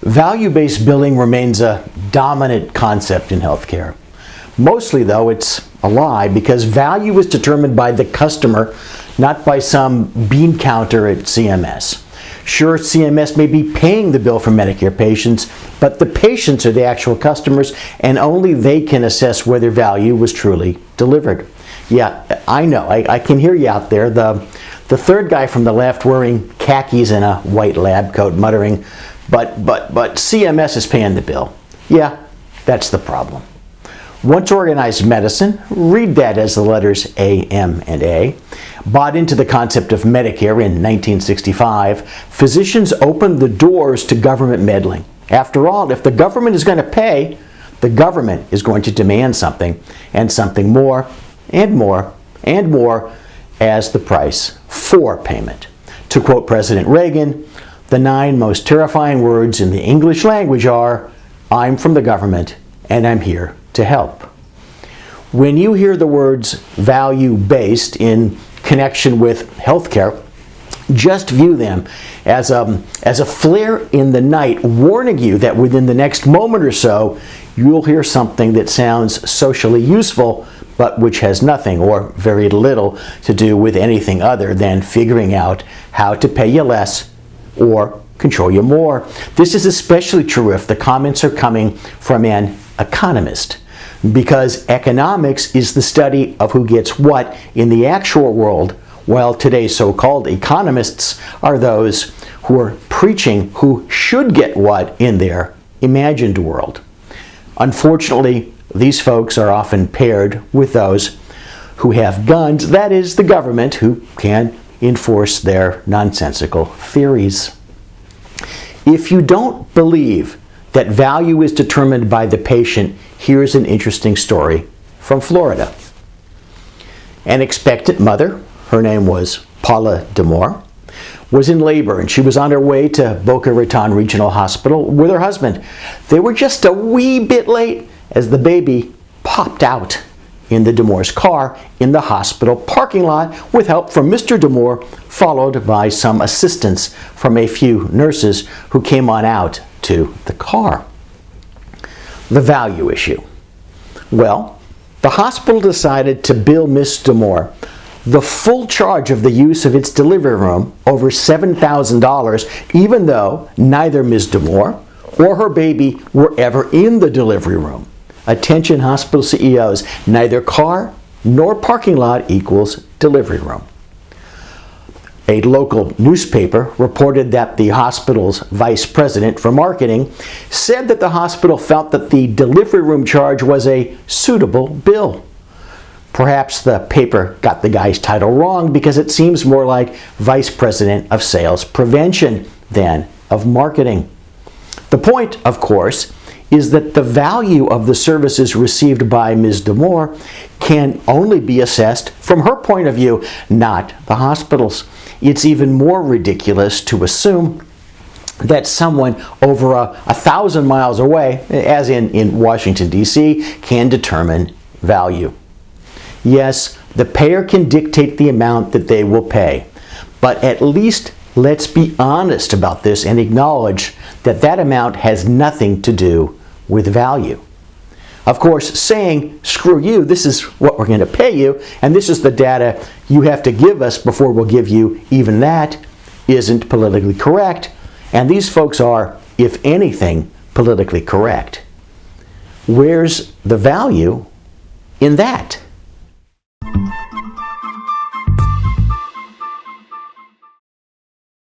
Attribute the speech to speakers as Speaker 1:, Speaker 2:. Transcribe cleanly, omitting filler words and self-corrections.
Speaker 1: Value-based billing remains a dominant concept in healthcare. Mostly, though, it's a lie because value is determined by the customer, not by some bean counter at CMS. Sure, CMS may be paying the bill for Medicare patients, but the patients are the actual customers, and only they can assess whether value was truly delivered. Yeah, I know, I can hear you out there, the third guy from the left wearing khakis and a white lab coat muttering, but CMS is paying the bill. Yeah, that's the problem. Once organized medicine, read that as the letters A, M, and A, bought into the concept of Medicare in 1965, physicians opened the doors to government meddling. After all, if the government is going to pay, the government is going to demand something, and something more, and more, and more as the price for payment. To quote President Reagan, the 9 most terrifying words in the English language are, "I'm from the government, and I'm here to help." When you hear the words value-based in connection with healthcare, just view them as a flare in the night warning you that within the next moment or so, you'll hear something that sounds socially useful, but which has nothing or very little to do with anything other than figuring out how to pay you less or control you more. This is especially true if the comments are coming from an economist, because economics is the study of who gets what in the actual world, while today's so-called economists are those who are preaching who should get what in their imagined world. Unfortunately, these folks are often paired with those who have guns, that is, the government, who can enforce their nonsensical theories. If you don't believe that value is determined by the patient, here's an interesting story from Florida. An expectant mother, her name was Paula Demore, was in labor and she was on her way to Boca Raton Regional Hospital with her husband. They were just a wee bit late as the baby popped out in the Demore's car in the hospital parking lot with help from Mr. Demore, followed by some assistance from a few nurses who came on out to the car. The value issue. Well, the hospital decided to bill Miss Demore the full charge of the use of its delivery room, over $7,000, even though neither Ms. Demore or her baby were ever in the delivery room. Attention hospital CEOs, neither car nor parking lot equals delivery room. A local newspaper reported that the hospital's vice president for marketing said that the hospital felt that the delivery room charge was a suitable bill. Perhaps the paper got the guy's title wrong because it seems more like vice president of sales prevention than of marketing. The point, of course, is that the value of the services received by Ms. Demore can only be assessed from her point of view, not the hospital's. It's even more ridiculous to assume that someone over 1,000 miles away, as in Washington, D.C., can determine value. Yes, the payer can dictate the amount that they will pay, but at least let's be honest about this and acknowledge that that amount has nothing to do with value. Of course, saying, screw you, this is what we're going to pay you, and this is the data you have to give us before we'll give you even that, isn't politically correct, and these folks are, if anything, politically correct. Where's the value in that?